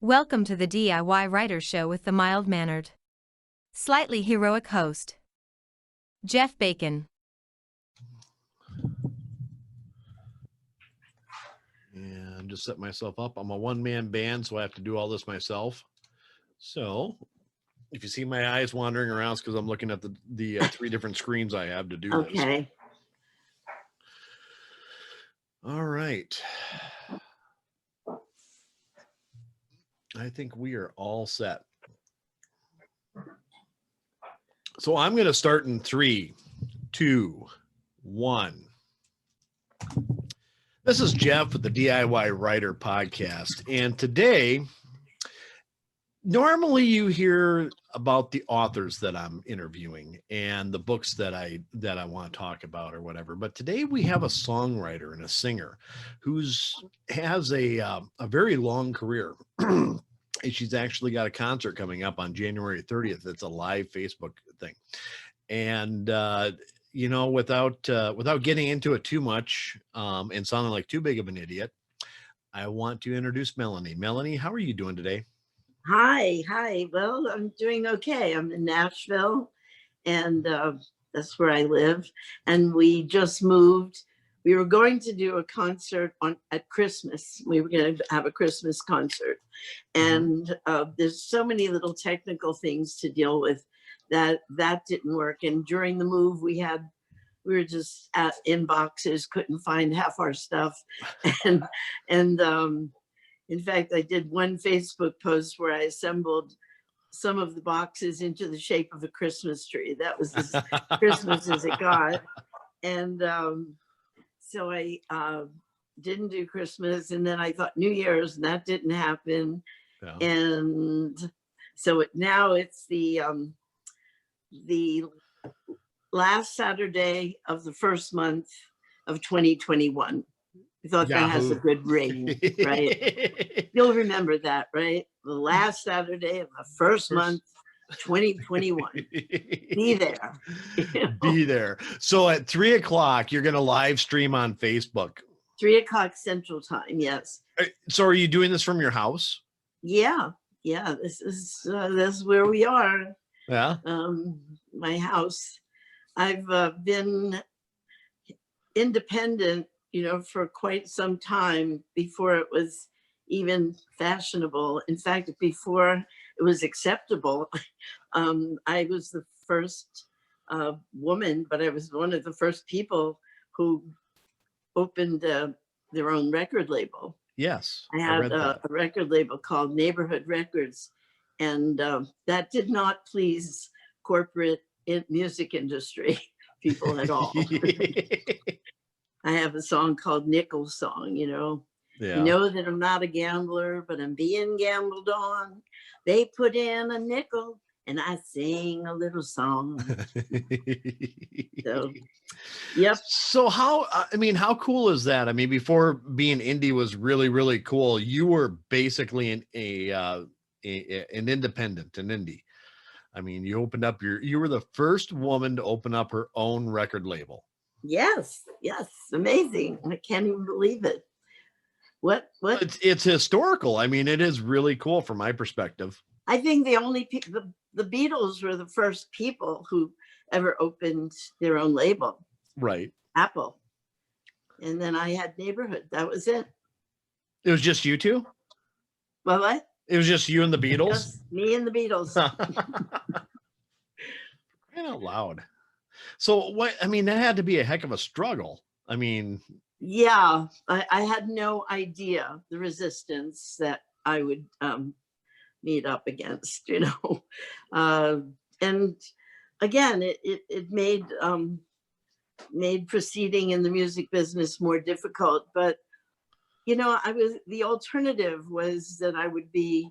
Welcome to the DIY Writer Show with the mild-mannered, slightly heroic host, Jeff Bacon. And just set myself up. I'm a one-man band, so I have to do all this myself. So if you see my eyes wandering around, it's because I'm looking at the three different screens I have to do this. Okay. All right. I think we are all set. So I'm going to start in 3, 2, 1. This is Jeff with the DIY Writer Podcast. And today, normally you hear about the authors that I'm interviewing and the books that I want to talk about or whatever. But today we have a songwriter and a singer has a very long career. She's actually got a concert coming up on January 30th. It's a live Facebook thing. And without getting into it too much and sounding like too big of an idiot, I want to introduce Melanie. Melanie, how are you doing today? Hi. Well, I'm doing okay. I'm in Nashville, and that's where I live. And we just moved. We were going to do a concert at Christmas. We were going to have a Christmas concert. And there's so many little technical things to deal with that didn't work. And during the move, we were just in boxes, couldn't find half our stuff. And in fact, I did one Facebook post where I assembled some of the boxes into the shape of a Christmas tree. That was as Christmas as it got. And so I didn't do Christmas, and then I thought New Year's, and that didn't happen. Yeah. And so now it's the last Saturday of the first month of 2021. I thought Yahoo. That has a good ring, right? You'll remember that, right? The last Saturday of the first month, 2021. Be there. Be there. So at 3 o'clock, you're going to live stream on Facebook. 3 o'clock Central Time, yes. So are you doing this from your house? Yeah. This is where we are. Yeah. My house. I've been independent, for quite some time before it was even fashionable. In fact, before it was acceptable. I was the first woman, but I was one of the first people who opened their own record label. Yes. I had a record label called Neighborhood Records, and that did not please corporate music industry people at all. I have a song called Nickel Song, Yeah. You know that I'm not a gambler, but I'm being gambled on. They put in a nickel and I sing a little song. So, yep. So how cool is that? I mean, before being indie was really, really cool, you were basically an independent, an indie. I mean, you were the first woman to open up her own record label. Yes. Amazing. I can't even believe it. What? It's historical. I mean, it is really cool from my perspective. I think the Beatles were the first people who ever opened their own label. Right. Apple. And then I had Neighborhood. That was it. It was just you two? Well, what? It was just you and the Beatles? Just me and the Beatles. Crying out loud. So that had to be a heck of a struggle. I mean, yeah, I had no idea the resistance that I would meet up against, and again, it made proceeding in the music business more difficult. But the alternative was that I would be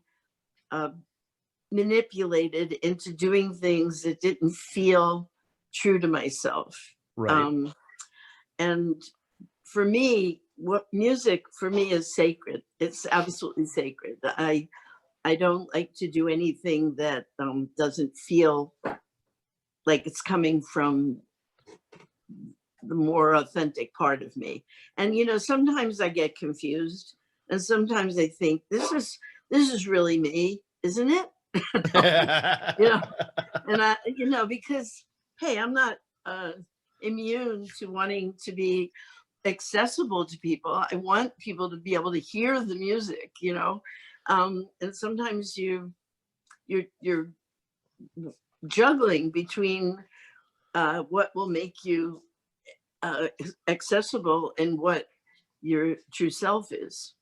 manipulated into doing things that didn't feel true to myself. Right. And for me, music for me is sacred. It's absolutely sacred. I don't like to do anything that doesn't feel like it's coming from the more authentic part of me. And sometimes I get confused, and sometimes I think this this is really me, isn't it? You know, and I, you know, because, hey, I'm not immune to wanting to be accessible to people. I want people to be able to hear the music, you know, and sometimes you're juggling between what will make you accessible and what your true self is.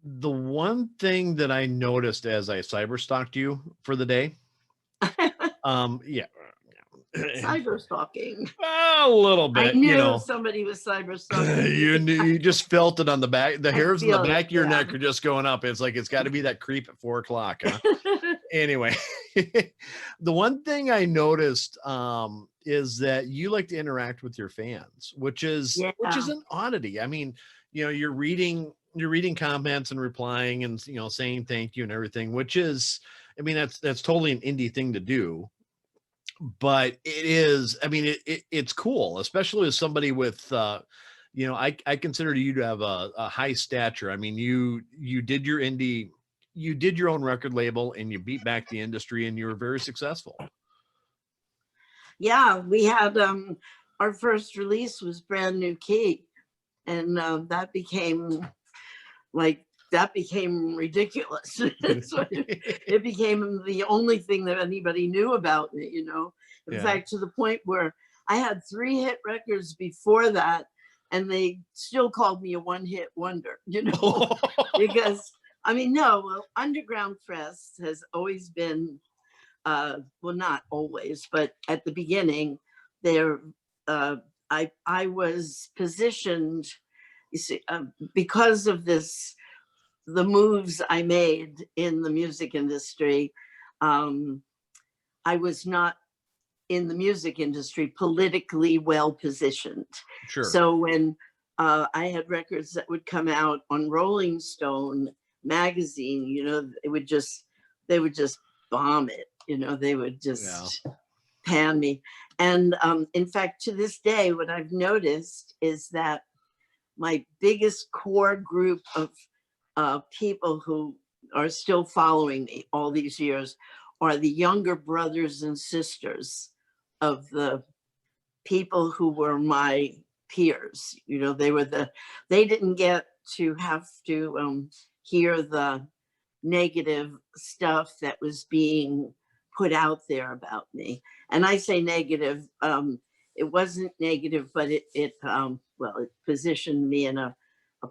The one thing that I noticed as I cyber stalked you for the day, yeah, Cyber stalking. a little I bit, knew you know, somebody was cyber stalking. you just felt it on the back. The I hairs on the feel it, back of your yeah. neck are just going up. It's like it's got to be that creep at 4 o'clock. Huh? Anyway, the one thing I noticed is that you like to interact with your fans, which is an oddity. I mean, you know, you're reading comments and replying and, you know, saying thank you and everything, which is, I mean, that's totally an indie thing to do. But it is, I mean, it's cool, especially as somebody with, you know, I consider you to have a high stature. I mean, you did your indie, you did your own record label and you beat back the industry and you were very successful. Yeah, we had our first release was Brand New Key, and that became ridiculous. So it became the only thing that anybody knew about me, you know. In fact, to the point where I had 3 hit records before that, and they still called me a one-hit wonder, you know. Because I mean, no, well, underground press has always been, well, not always, but at the beginning, there, I was positioned, you see, because of this, the moves I made in the music industry. I was not in the music industry politically well positioned. Sure. So when I had records that would come out on Rolling Stone magazine, you know, they would just bomb it, you know, they would just pan me. And in fact, to this day, what I've noticed is that my biggest core group of people who are still following me all these years are the younger brothers and sisters of the people who were my peers. You know, they didn't get to have to hear the negative stuff that was being put out there about me. And I say negative, it wasn't negative, but it positioned me in a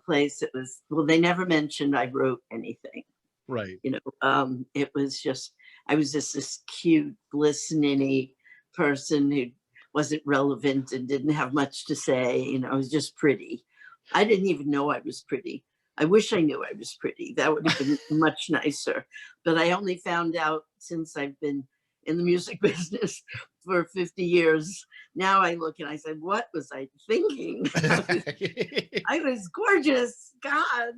place that was, well, they never mentioned I wrote anything. Right. You know, it was just, I was just this cute, listening person who wasn't relevant and didn't have much to say. You know, I was just pretty. I didn't even know I was pretty. I wish I knew I was pretty. That would have been much nicer. But I only found out since I've been in the music business for 50 years. Now I look and I said, what was I thinking? I was gorgeous. God.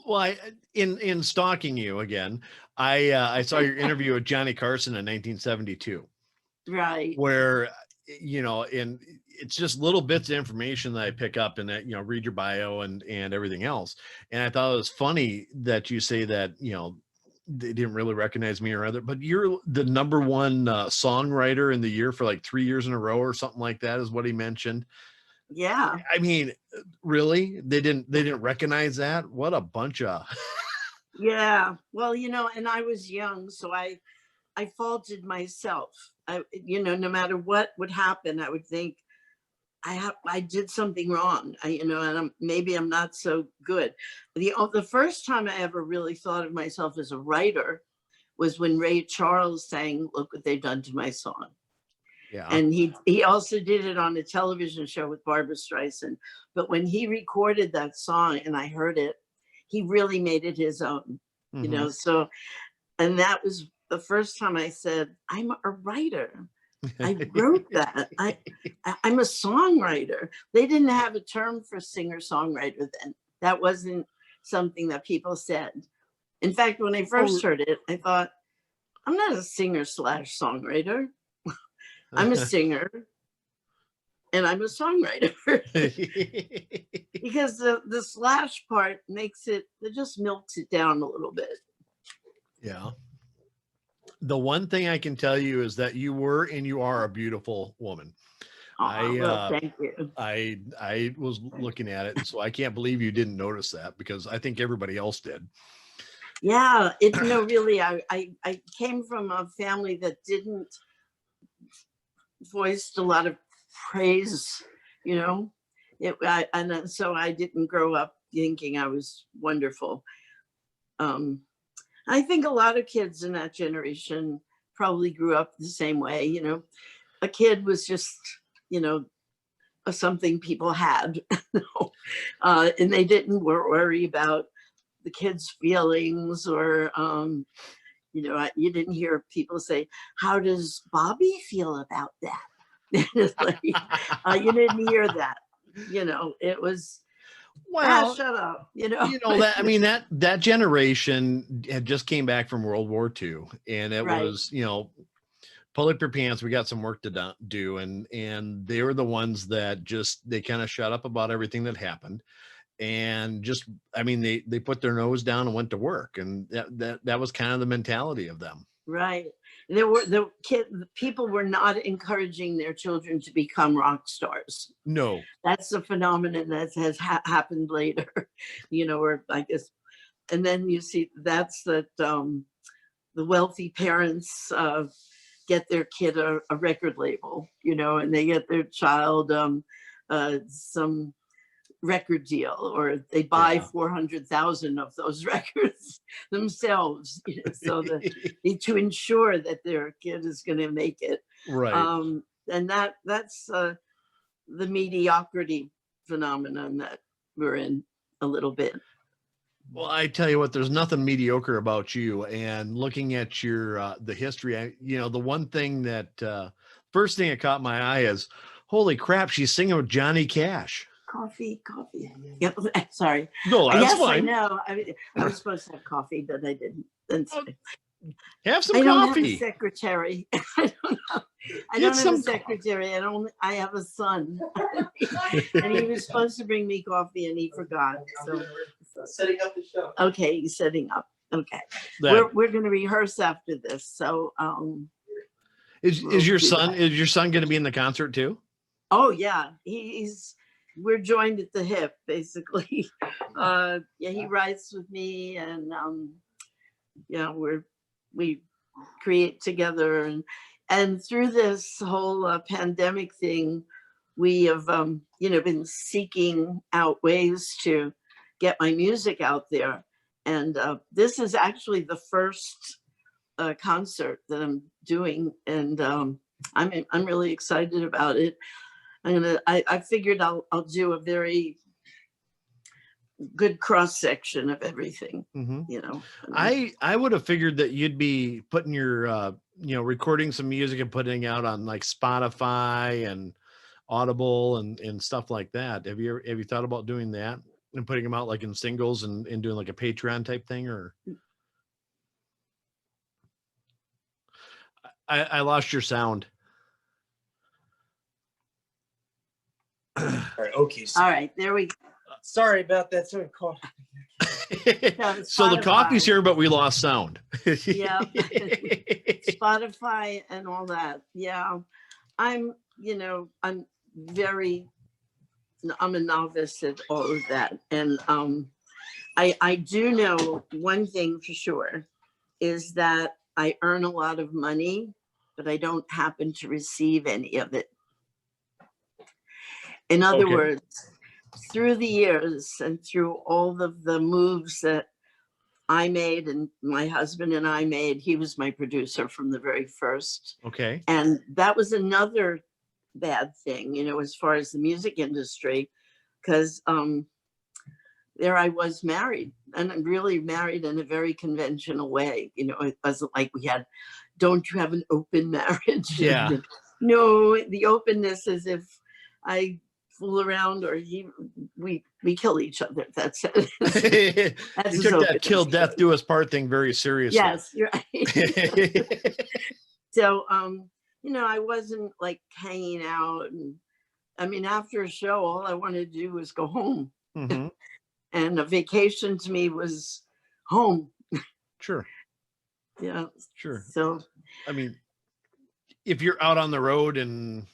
Well, in stalking you again, I saw your interview with Johnny Carson in 1972. Right. Where, you know, and it's just little bits of information that I pick up and that, you know, read your bio and everything else. And I thought it was funny that you say that, you know, they didn't really recognize me or other, but you're the #1 songwriter in the year for like 3 years in a row or something like that is what he mentioned. Yeah. I mean, really? They didn't recognize that? What a bunch of Yeah. Well, you know, and I was young, so I faulted myself. You know, no matter what would happen, I would think I did something wrong. You know, and maybe I'm not so good. The first time I ever really thought of myself as a writer was when Ray Charles sang "Look What They've Done to My Song." Yeah. And he also did it on a television show with Barbra Streisand. But when he recorded that song and I heard it, he really made it his own. Mm-hmm. You know, so, and that was the first time I said, I'm a writer. I wrote that. I'm a songwriter. They didn't have a term for singer-songwriter then. That wasn't something that people said. In fact, when I first heard it, I thought, I'm not a singer/songwriter. I'm a singer. and I'm a songwriter. Because the slash part makes it just milks it down a little bit. Yeah. The one thing I can tell you is that you were and you are a beautiful woman. Well, thank you. I was looking at it, and so I can't believe you didn't notice that, because I think everybody else did. Yeah, really, I came from a family that didn't voice a lot of praise, and so I didn't grow up thinking I was wonderful. I think a lot of kids in that generation probably grew up the same way. A kid was just, something people had, and they didn't worry about the kids' feelings, or, you didn't hear people say, "How does Bobby feel about that?" Like, you didn't hear that. It was, well, shut up. That, I mean, that generation had just came back from World War II, and it Right. was, pull up your pants, we got some work to do, and they were the ones that they kind of shut up about everything that happened, and they put their nose down and went to work, and that was kind of the mentality of them. Right. People were not encouraging their children to become rock stars. No, that's a phenomenon that has happened later, or I guess, and then you see that's that the wealthy parents get their kid a record label, and they get their child some record deal, or they buy 400,000 of those records themselves, so to ensure that their kid is going to make it. Right. And that's the mediocrity phenomenon that we're in a little bit. Well, I tell you what, there's nothing mediocre about you. And looking at your the history, the one thing that first thing that caught my eye is, holy crap, she's singing with Johnny Cash. Coffee. Yep. Sorry. No, that's yes, fine. I know. I was supposed to have coffee, but I didn't. Have some coffee. I don't have coffee. a secretary. I don't know. I don't have a secretary. I have a son, and he was supposed to bring me coffee, and he forgot. So setting up the show. Okay, he's setting up. Okay, we're going to rehearse after this. So, is your son going to be in the concert too? Oh yeah, we're joined at the hip, basically. He writes with me, and we create together, and through this whole pandemic thing, we have been seeking out ways to get my music out there, and this is actually the first concert that I'm doing, and I'm really excited about it. I figured I'll do a very good cross section of everything. Mm-hmm. I would have figured that you'd be putting your recording some music and putting out on like Spotify and Audible and stuff like that. Have you thought about doing that and putting them out like in singles and doing like a Patreon type thing? Or I lost your sound. All right, okay. All right, there we go. Sorry about that. Sorry, coffee. So the coffee's here, but we lost sound. Yeah, Spotify and all that. Yeah, I'm a novice at all of that, and I do know one thing for sure is that I earn a lot of money, but I don't happen to receive any of it. In other words, through the years and through all of the moves that I made and my husband and I made, he was my producer from the very first. Okay. And that was another bad thing, as far as the music industry, because there I was married, and I'm really married in a very conventional way. It wasn't like we had, don't you have an open marriage? Yeah. No, the openness is if I fool around or we kill each other. That's it. You took that till death do us part thing very seriously. Yes, you're right. So I wasn't like hanging out and I mean, after a show, all I wanted to do was go home. Mhm. And a vacation to me was home. Sure. Yeah. Sure. So, I mean, if you're out on the road and,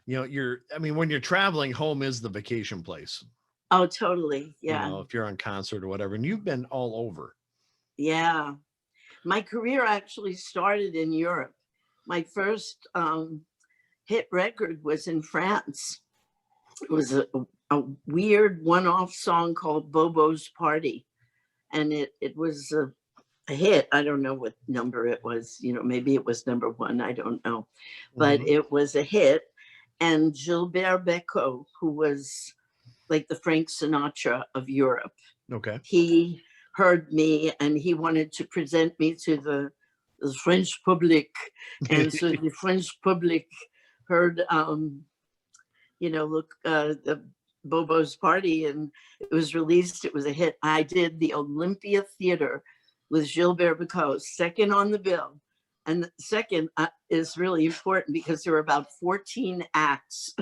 you know, I mean, when you're traveling, home is the vacation place. oh, totally. Yeah. You know, if you're on concert or whatever, and you've been all over. Yeah. My career actually started in Europe. My first hit record was in France. It was a weird one-off song called Bobo's Party. And it was a hit. I don't know what number it was. You know, maybe it was number one. I don't know. But it was a hit. And Gilbert Bécaud, who was like the Frank Sinatra of Europe, Okay. he heard me and he wanted to present me to the French public. And so the French public heard, you know, look, the Bobo's Party, and it was released. It was a hit. I did the Olympia Theater with Gilbert Bécaud, second on the bill. And the second is really important because there were about 14 acts.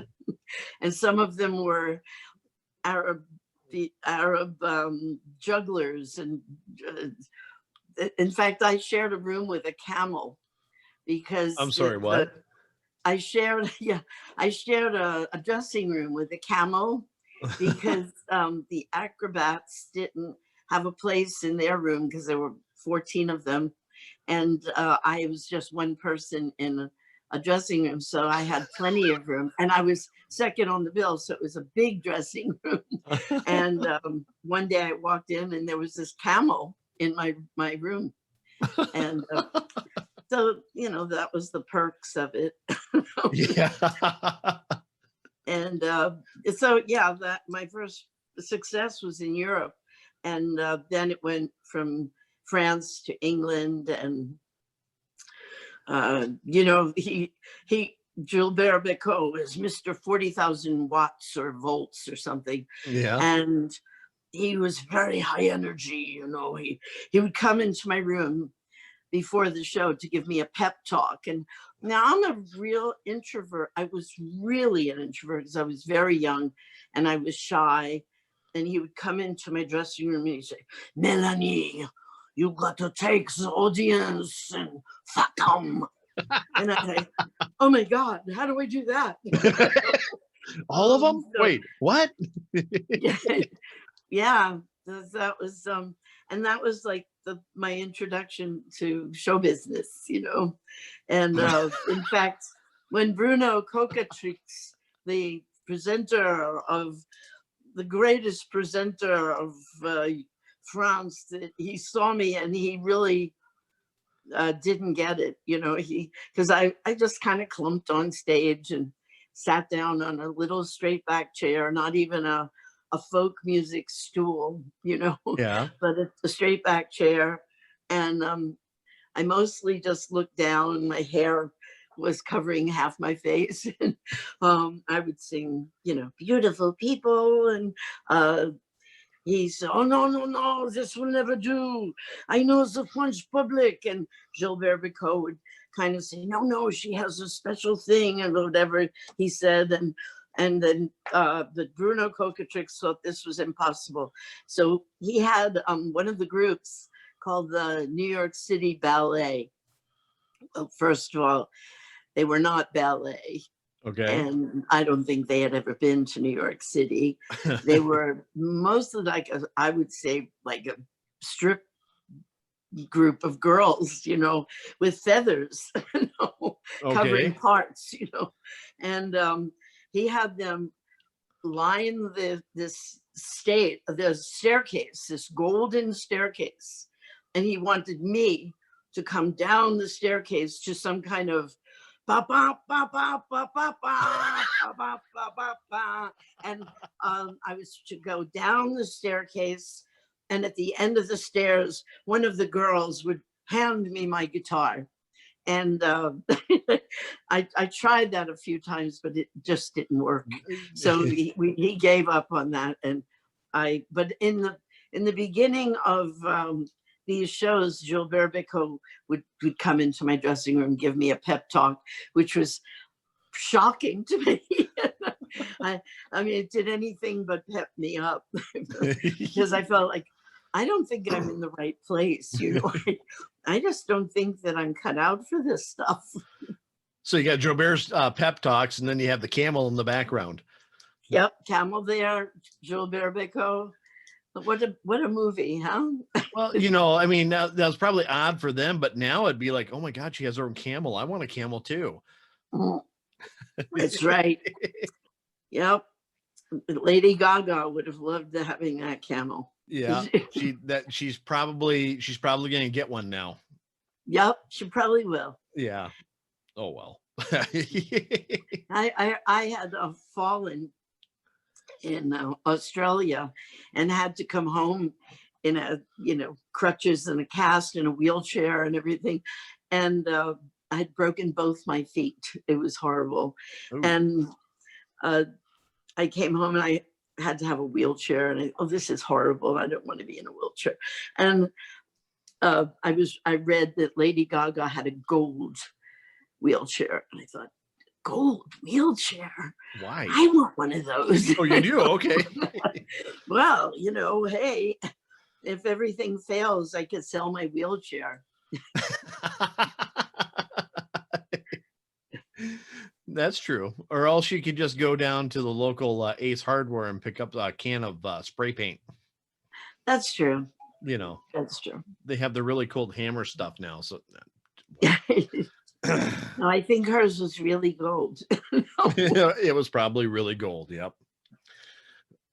And some of them were the Arab jugglers. And in fact, I shared a room with a camel because I'm sorry, what? I shared a dressing room with a camel because the acrobats didn't have a place in their room because there were 14 of them. And I was just one person in a dressing room. So I had plenty of room and I was second on the bill. So it was a big dressing room. And one day I walked in and there was this camel in my room. And so, you know, that was the perks of it. Yeah. And so, yeah, that my first success was in Europe. And then it went from France to England. And, you know, Gilbert Bécaud is Mr. 40,000 watts or volts or something. Yeah. And he was very high energy, you know. He would come into my room before the show to give me a pep talk. And now I'm a real introvert. I was really an introvert because I was very young and I was shy. And he would come into my dressing room and he'd say, Melanie, you got to take the audience and fuck them. And I say, oh my God, how do I do that? All of them? So, wait, what? Yeah, that was and that was like my introduction to show business, you know. And in fact, when Bruno Coquatrix, the presenter of the greatest presenter of France, that he saw me and he really didn't get it, you know. Because I just kind of clumped on stage and sat down on a little straight back chair, not even a folk music stool, you know. Yeah. But a straight back chair. And I mostly just looked down. My hair was covering half my face. And I would sing, you know, beautiful people. And he said, oh, no, this will never do. I know the French public. And Gilbert Bécaud would kind of say, no, she has a special thing, and whatever he said. And then the Bruno Coquatrix thought this was impossible. So he had one of the groups called the New York City Ballet. Well, first of all, they were not ballet. Okay. And I don't think they had ever been to New York City. They were mostly like, I would say, like a strip group of girls, you know, with feathers, you know, covering parts, you know. And he had them line this staircase, this golden staircase. And he wanted me to come down the staircase to some kind of ba ba ba ba ba ba ba ba ba ba ba, and I was to go down the staircase, and at the end of the stairs, one of the girls would hand me my guitar, and I tried that a few times, but it just didn't work. So he gave up on that, and but in the beginning of these shows, Gilbert Bécaud would come into my dressing room, give me a pep talk, which was shocking to me. I mean, it did anything but pep me up because I felt like I don't think I'm in the right place. You know, I just don't think that I'm cut out for this stuff. So you got Joe Bear's pep talks, and then you have the camel in the background. Yep, camel there, Joe Bearbico. What a movie, huh? Well, you know, I mean, that was probably odd for them, but now it'd be like, oh my God, she has her own camel. I want a camel too. That's right. Yep. Lady Gaga would have loved having that camel. Yeah, she's probably going to get one now. Yep, she probably will. Yeah. Oh well. I had fallen in Australia and had to come home in a crutches and a cast and a wheelchair and everything, and I had broken both my feet. It was horrible. Ooh. And I came home and I had to have a wheelchair, and this is horrible. I don't want to be in a wheelchair. And I read that Lady Gaga had a gold wheelchair, and I thought, gold wheelchair? Why? I want one of those. Oh, you do? Okay. Well, hey, if everything fails, I could sell my wheelchair. That's true. Or else you could just go down to the local Ace Hardware and pick up a can of spray paint. That's true. That's true. They have the really cool hammer stuff now. So no, I think hers was really gold. It was probably really gold. Yep.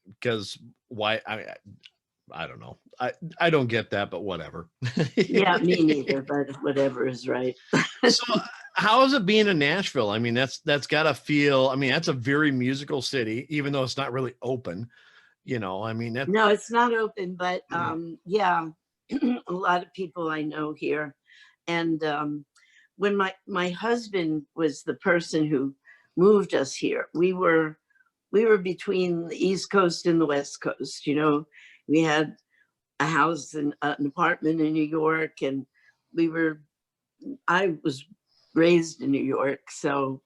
Because why? I don't know. I don't get that, but whatever. Yeah, me neither, but whatever is right. So how is it being in Nashville? I mean, that's got to feel, I mean, that's a very musical city, even though it's not really open, I mean. No, it's not open, but yeah, a lot of people I know here. And when my husband was the person who moved us here, we were between the East Coast and the West Coast. We had a house and an apartment in New York, and I was raised in New York. So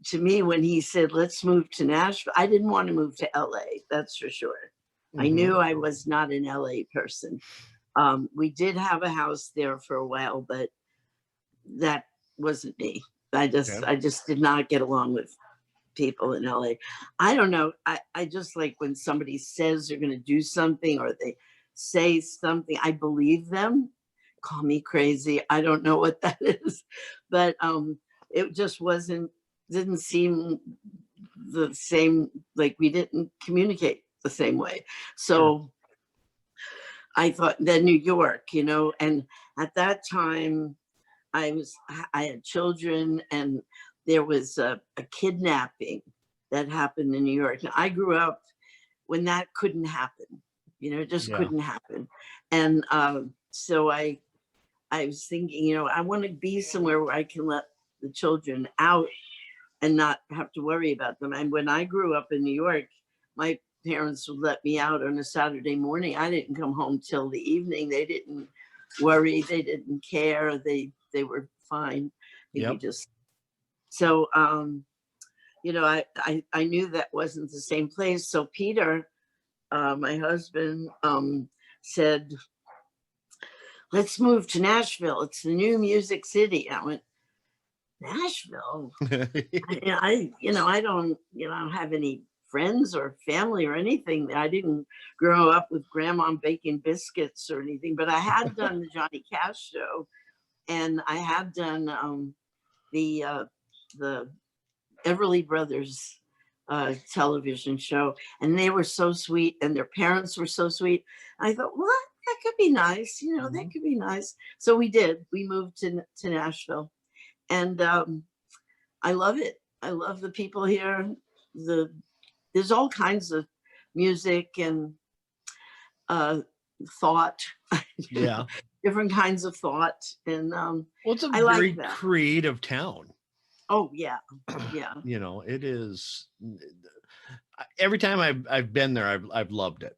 to me, when he said, let's move to Nashville, I didn't want to move to LA, that's for sure. Mm-hmm. I knew I was not an LA person. We did have a house there for a while, but that wasn't me. I just did not get along with people in LA. I don't know. I just like when somebody says they're going to do something or they say something, I believe them. Call me crazy. I don't know what that is, but it just didn't seem the same. Like we didn't communicate the same way. So I thought then New York, and at that time I had children, and there was a kidnapping that happened in New York. Now, I grew up when that couldn't happen, it just couldn't happen. And so I was thinking, I want to be somewhere where I can let the children out and not have to worry about them. And when I grew up in New York, my parents would let me out on a Saturday morning. I didn't come home till the evening. They didn't worry. They didn't care. They were fine. So, I knew that wasn't the same place. So Peter, my husband, said, let's move to Nashville. It's the new music city. I went, Nashville? I don't have any friends or family or anything. I didn't grow up with grandma baking biscuits or anything, but I had done the Johnny Cash show, and I had done the Everly Brothers television show, and they were so sweet, and their parents were so sweet. I thought, well, that could be nice, that could be nice. So we did. We moved to Nashville, and I love it. I love the people here. There's all kinds of music and thought. Yeah. Different kinds of thought, and it's a very creative town. Oh yeah, yeah. It is. Every time I've been there, I've loved it.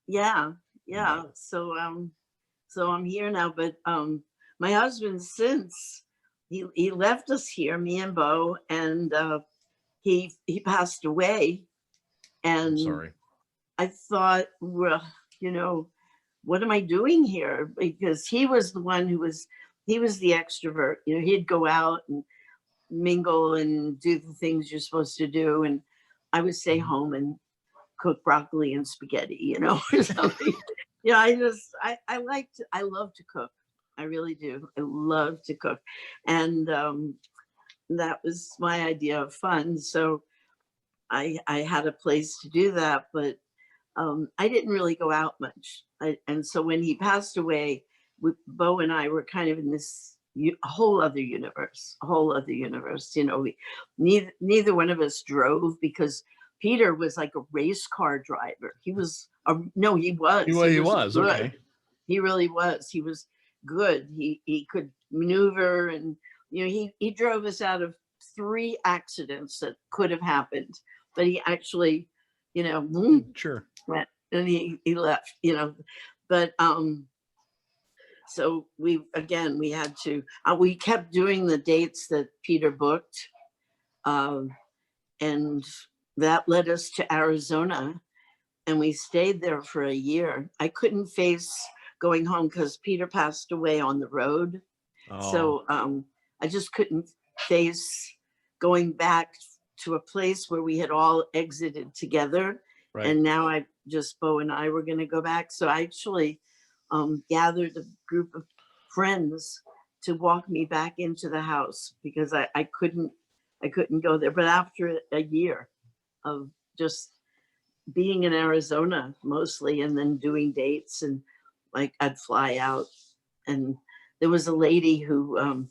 Yeah. So I'm here now, but my husband, since he left us here, me and Bo, and he passed away, I'm and sorry. I thought, well, what am I doing here? Because he was the one he was the extrovert. He'd go out and mingle and do the things you're supposed to do, and I would stay home and cook broccoli and spaghetti, or something. I love to cook. I really do. I love to cook. And that was my idea of fun. So I had a place to do that, but I didn't really go out much. And so when he passed away, Bo and I were kind of in this a whole other universe. Neither one of us drove because Peter was like a race car driver. He was he was. He was good. okay. He really was. He was good. He could maneuver, and he drove us out of 3 accidents that could have happened, but he actually, Sure. went and he left. But so we had to. We kept doing the dates that Peter booked, and that led us to Arizona, and we stayed there for a year. I couldn't face going home because Peter passed away on the road. Oh. So I just couldn't face going back to a place where we had all exited together. Right. And now Bo and I were going to go back. So I actually gathered a group of friends to walk me back into the house because I couldn't go there. But after a year of just being in Arizona mostly, and then doing dates, and like I'd fly out, and there was a lady who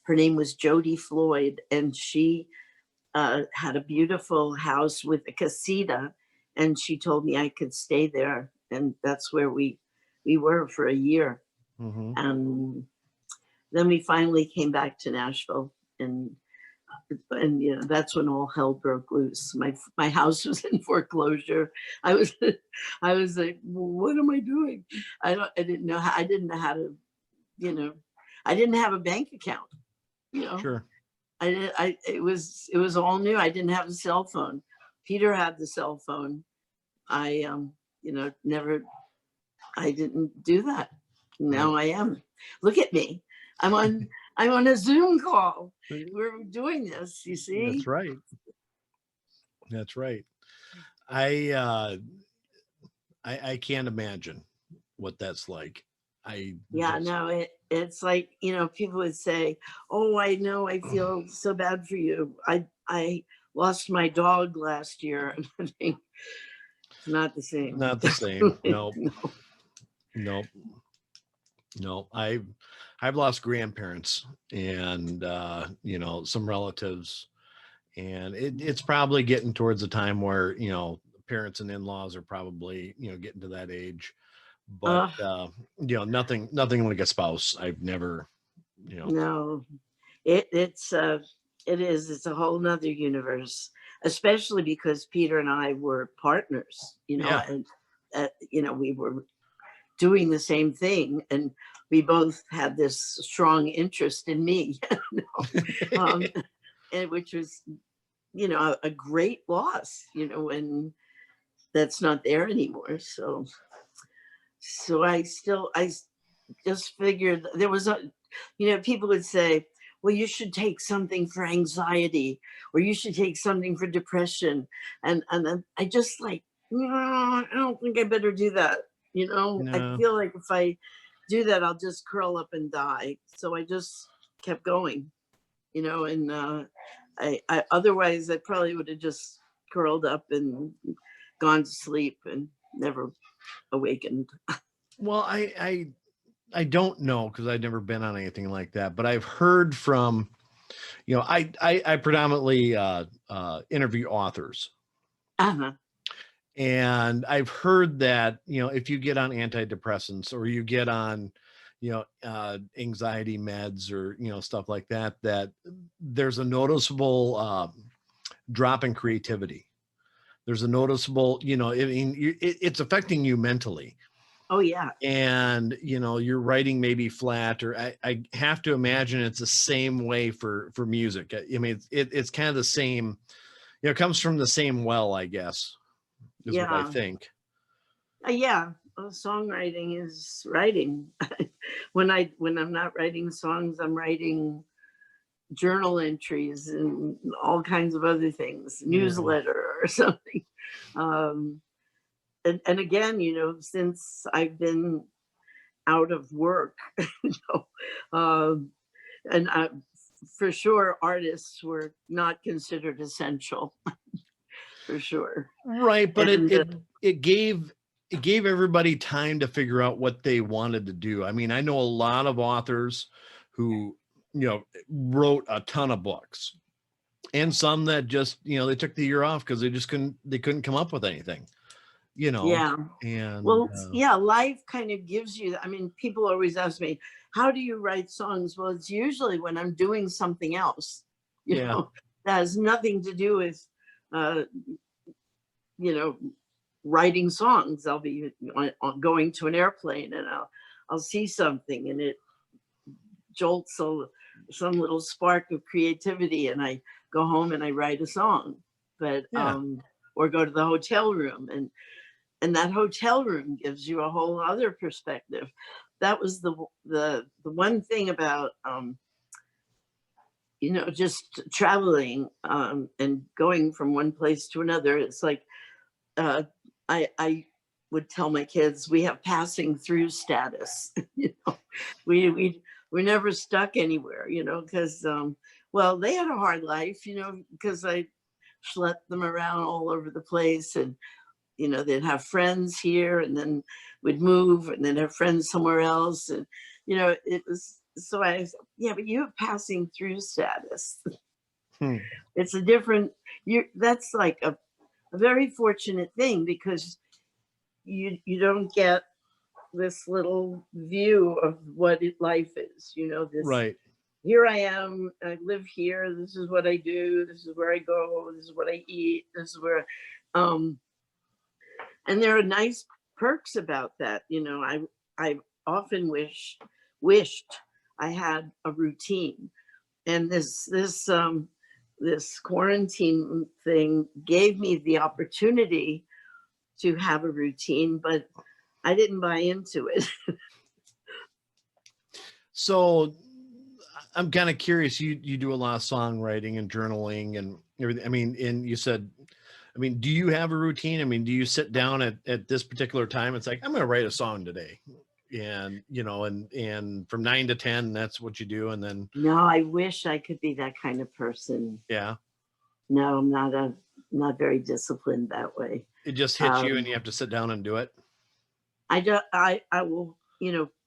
her name was Jody Floyd, and she had a beautiful house with a casita, and she told me I could stay there, and that's where we were for a year. Mm-hmm. And then we finally came back to Nashville, and that's when all hell broke loose. My house was in foreclosure. I was like, what am I doing? I didn't know how to, I didn't have a bank account, Sure. It was all new. I didn't have a cell phone. Peter had the cell phone. I didn't do that. Now I am. Look at me. I'm on a Zoom call. We're doing this, you see? That's right. That's right. I can't imagine what that's like. It's like, people would say, oh, I know, I feel so bad for you. I lost my dog last year. I think it's not the same. Not the same. No. No. No. I've lost grandparents and some relatives, and it's probably getting towards the time where parents and in-laws are probably getting to that age, but nothing like a spouse. I've never No, it's a whole nother universe, especially because Peter and I were partners, and we were doing the same thing, and we both had this strong interest in me, and which was, a great loss, when that's not there anymore. So I just figured there was people would say, well, you should take something for anxiety, or you should take something for depression. And then I just like, no, I don't think I better do that. No. I feel like if I do that, I'll just curl up and die. So I just kept going, and I otherwise I probably would have just curled up and gone to sleep and never awakened. Well, I don't know, because I've never been on anything like that, but I've heard from, I predominantly interview authors. Uh-huh. And I've heard that, if you get on antidepressants, or you get on, anxiety meds, or, stuff like that, that there's a noticeable drop in creativity. There's a noticeable, it's affecting you mentally. Oh, yeah. And, you're writing maybe flat, or I have to imagine it's the same way for music. I mean, it's kind of the same, It comes from the same well, I guess, is what I Yeah. think. Yeah. Well, songwriting is writing. when I'm not writing songs, I'm writing journal entries and all kinds of other things, newsletter or something. And again, since I've been out of work, and for sure, artists were not considered essential, for sure. Right, but And, it gave everybody time to figure out what they wanted to do. I mean, I know a lot of authors who, wrote a ton of books, and some that just, they took the year off because they couldn't come up with anything, Yeah. And Well, yeah, life kind of gives you, I mean, people always ask me, how do you write songs? Well, it's usually when I'm doing something else, that has nothing to do with, writing songs. I'll be going to an airplane and I'll see something and it jolts some little spark of creativity, and I go home and I write a song. But or go to the hotel room, and that hotel room gives you a whole other perspective. That was the one thing about just traveling and going from one place to another. It's like I would tell my kids, we have passing through status. We're never stuck anywhere, because well, they had a hard life, because I schlepped them around all over the place, and they'd have friends here and then would move and then have friends somewhere else, and it was, so I said, yeah, but you have passing through status. It's a different, that's like a very fortunate thing, because you don't get this little view of what life is, this, right. Here I am, I live here, this is what I do, this is where I go, this is what I eat, this is where, and there are nice perks about that. I often wished I had a routine, and this quarantine thing gave me the opportunity to have a routine, but I didn't buy into it. So I'm kind of curious, you do a lot of songwriting and journaling and everything. I mean, and you said, do you have a routine? Do you sit down at this particular time? It's like, I'm going to write a song today. And, and from 9 to 10, that's what you do. And then. No, I wish I could be that kind of person. Yeah. No, I'm not very disciplined that way. It just hits you and you have to sit down and do it. I will,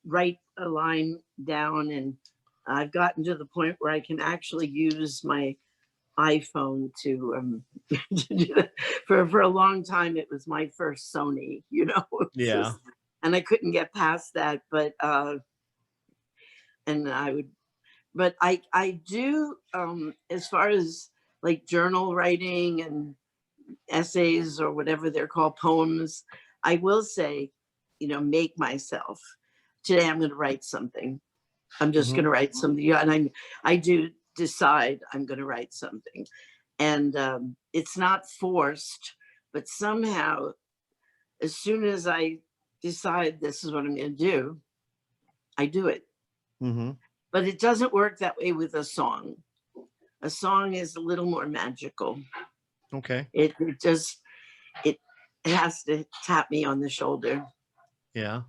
write a line down, and I've gotten to the point where I can actually use my iPhone to do that. For a long time it was my first Sony, Yeah. And I couldn't get past that, but and I do as far as like journal writing and essays or whatever they're called, poems, I will say, make myself, today I'm going to write something. I'm just going to write something. And I do decide I'm going to write something. And it's not forced, but somehow, as soon as I decide this is what I'm going to do, I do it. But it doesn't work that way with a song. A song is a little more magical. Okay. It has to tap me on the shoulder. Yeah.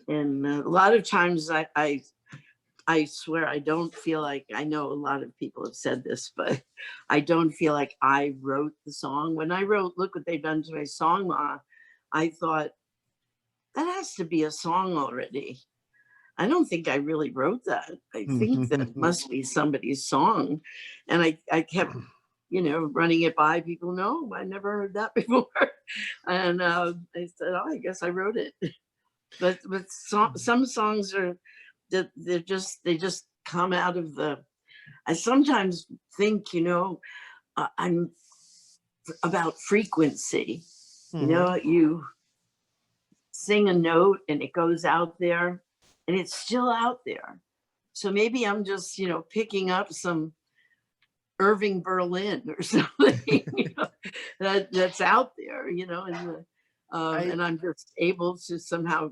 And a lot of times I swear I don't feel like, I know a lot of people have said this, but I don't feel like I wrote the song. When I wrote Look What They've Done to My Song Ma, I thought, that has to be a song already. I don't think I really wrote that. I think that must be somebody's song. And I kept, running it by people. No, I never heard that before. And I said, oh, I guess I wrote it. But some songs are, they just come out of the, I sometimes think, I'm about frequency. You sing a note and it goes out there and it's still out there. So maybe I'm just, picking up some Irving Berlin or something, that's out there, and I'm just able to somehow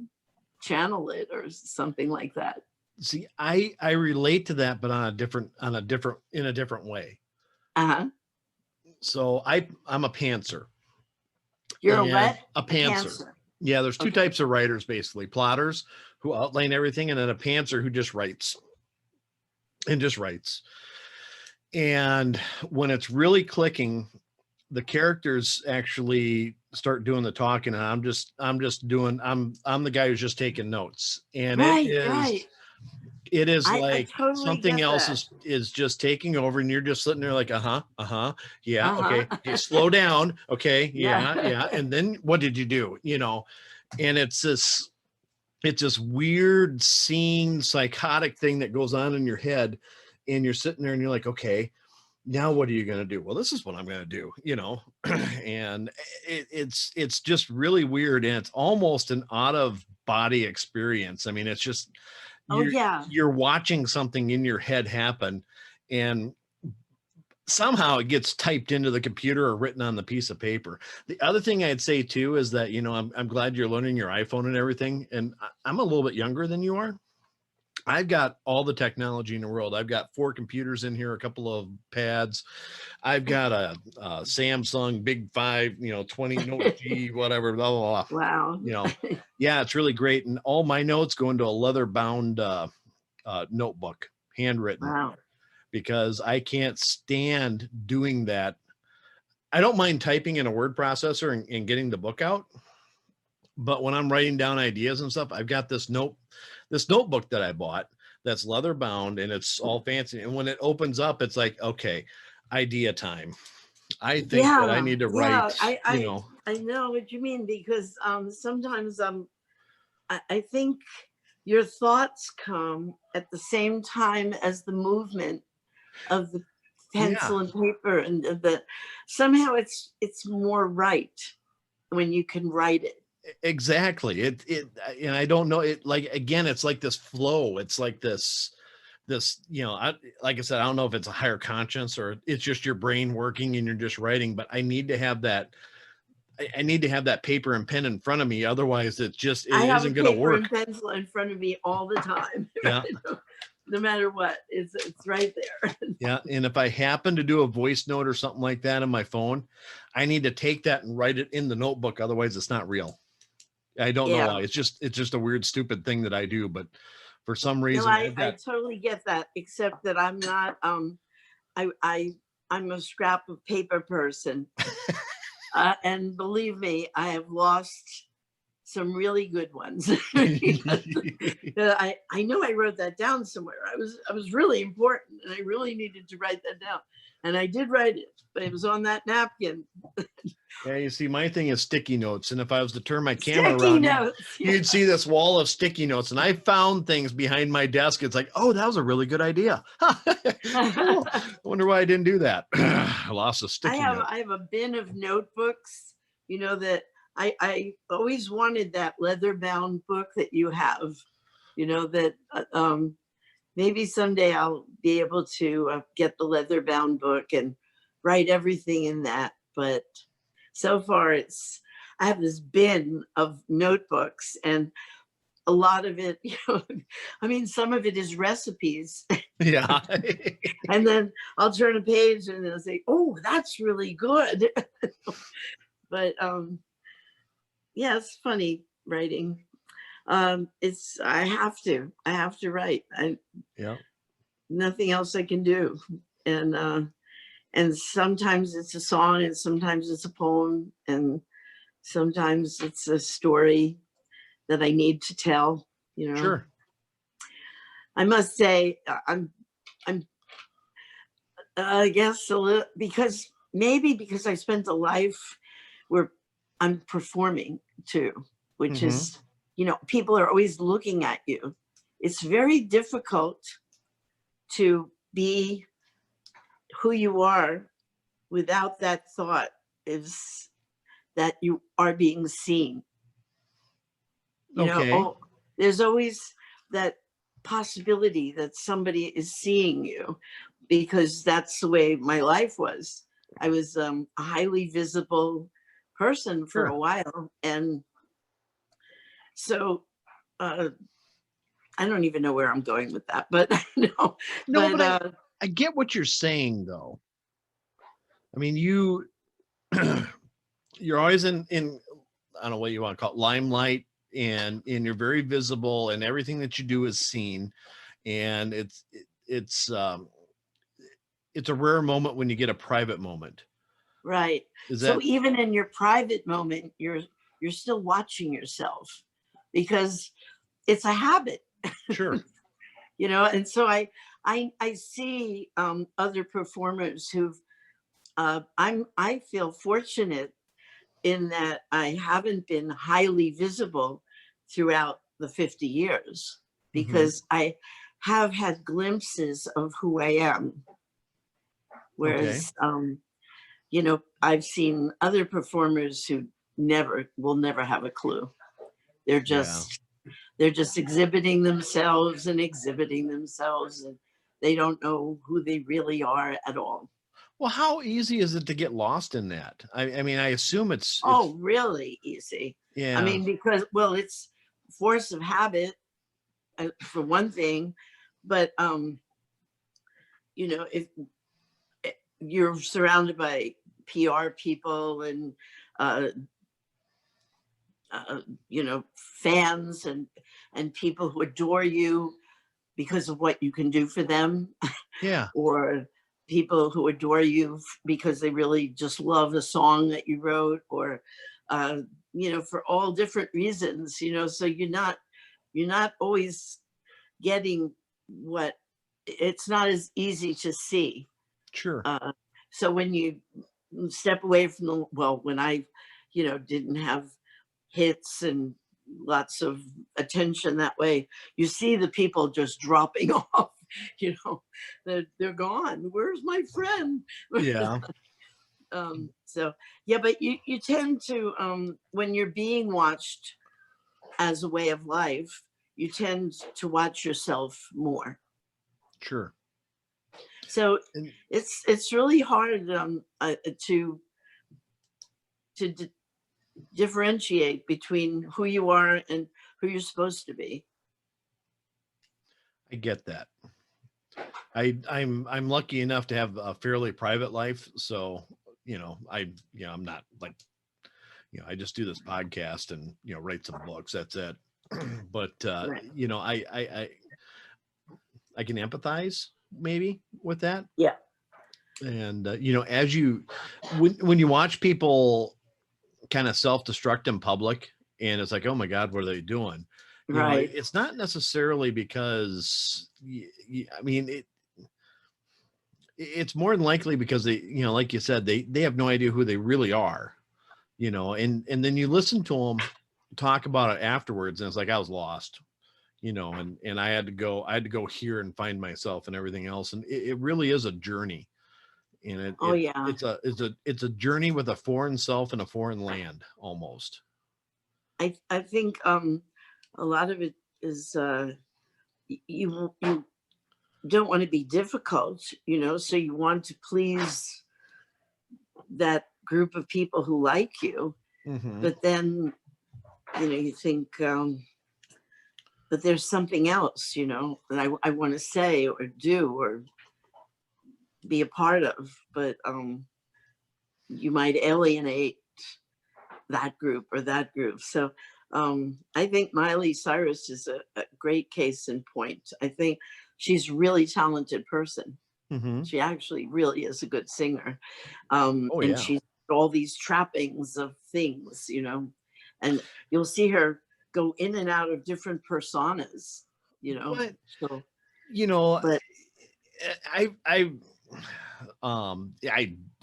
channel it or something like that. See, I relate to that, but in a different way. Uh-huh. So I'm a pantser. You're And a a pantser. Yeah, there's two types of writers, basically. Plotters who outline everything, and then a pantser who just writes. And when it's really clicking, the characters actually start doing the talking, and I'm the guy who's just taking notes. And it is like totally something else is just taking over, and you're just sitting there like, yeah, okay, slow down, okay, yeah. And then what did you do? And it's this weird scene, psychotic thing that goes on in your head, and you're sitting there and you're like, okay, now what are you going to do? Well, this is what I'm going to do, and it's just really weird, and it's almost an out of body experience. I mean, it's just, you're watching something in your head happen, and somehow it gets typed into the computer or written on the piece of paper. The other thing I'd say too is that, I'm glad you're learning your iPhone and everything. And I'm a little bit younger than you are. I've got all the technology in the world. I've got 4 computers in here, a couple of pads. I've got a Samsung Big 5, 20 Note G, whatever, blah, blah, blah. Wow. Yeah, it's really great. And all my notes go into a leather bound notebook, handwritten. Wow. Because I can't stand doing that. I don't mind typing in a word processor and getting the book out. But when I'm writing down ideas and stuff, I've got this notebook that I bought that's leather bound, and it's all fancy. And when it opens up, it's like, okay, idea time. I think that I need to write, I know what you mean, because sometimes I think your thoughts come at the same time as the movement of the pencil and paper, and somehow it's more right when you can write it. Exactly. And I don't know, it's like this flow. It's like this, like I said, I don't know if it's a higher conscience or it's just your brain working and you're just writing, but I need to have that. I need to have that paper and pen in front of me. Otherwise it isn't going to work. I have a paper and pencil in front of me all the time. Yeah. No matter what, it's right there. Yeah. And if I happen to do a voice note or something like that on my phone, I need to take that and write it in the notebook. Otherwise it's not real. I don't know why. It's just a weird, stupid thing that I do, but for some reason, I totally get that, except that I'm not, I'm a scrap of paper person. And believe me, I have lost some really good ones. I know I wrote that down somewhere. I was really important, and I really needed to write that down. And I did write it, but it was on that napkin. Yeah, you see, my thing is sticky notes. And if I was to turn my camera around, you'd see this wall of sticky notes. And I found things behind my desk. It's like, oh, that was a really good idea. Cool. I wonder why I didn't do that. I lost a sticky note. I have a bin of notebooks, that I always wanted that leather bound book that you have, that maybe someday I'll be able to get the leather bound book and write everything in that. But so far I have this bin of notebooks, and a lot of it, some of it is recipes. Yeah. And then I'll turn a page and I'll say, oh, that's really good. But it's funny writing. I have to write. Nothing else I can do. And sometimes it's a song, and sometimes it's a poem, and sometimes it's a story that I need to tell, Sure. I must say, I guess a little, because I spent a life where I'm performing too, which is, people are always looking at you. It's very difficult to be who you are without that thought is that you are being seen. There's always that possibility that somebody is seeing you, because that's the way my life was. I was a highly visible person for a while. And so I don't even know where I'm going with that, but no, but I get what you're saying though. I mean, you're always in, I don't know what you want to call it, limelight, and you're very visible, and everything that you do is seen. And it's a rare moment when you get a private moment. Right. So even in your private moment, you're still watching yourself, because it's a habit. Sure. You know, and so I see other performers who've I feel fortunate in that I haven't been highly visible throughout the 50 years, because I have had glimpses of who I am. Whereas, you know, I've seen other performers who will never have a clue. They're just exhibiting themselves, and they don't know who they really are at all. Well, how easy is it to get lost in that? I mean, I assume it's really easy. Yeah. I mean, because, well, it's force of habit for one thing, but you know, if you're surrounded by PR people and you know, fans and people who adore you because of what you can do for them. Yeah. Or people who adore you because they really just love a song that you wrote, or you know, for all different reasons, you know. So you're not always getting what, it's not as easy to see. Sure. So when you step away from when I, you know, didn't have hits and lots of attention that way, you see the people just dropping off. You know, they're gone. Where's my friend? Yeah. So yeah, but you tend to when you're being watched as a way of life, you tend to watch yourself more. Sure. So it's really hard to differentiate between who you are and who you're supposed to be. I get that. I'm lucky enough to have a fairly private life, so you know, I'm not like, you know, I just do this podcast and, you know, write some books, that's it. But Right. you know, I can empathize maybe with that. Yeah. And you know, as when you watch people kind of self-destruct in public, and it's like, oh my God, what are they doing? You know, Right. it's not necessarily because I mean, it's more than likely because they, you know, like you said, they have no idea who they really are, you know, and then you listen to them talk about it afterwards, and it's like, I was lost, you know, and I had to go here and find myself and everything else. And it really is a journey. And it's a journey with a foreign self in a foreign land almost. I think a lot of it is you don't want to be difficult, you know, so you want to please that group of people who like you. But then, you know, you think, but there's something else, you know, that I want to say or do or be a part of, but you might alienate that group or that group. So I think Miley Cyrus is a great case in point. I think she's a really talented person. She actually really is a good singer. And she's all these trappings of things, you know, and you'll see her go in and out of different personas, you know. But, so, you know, but I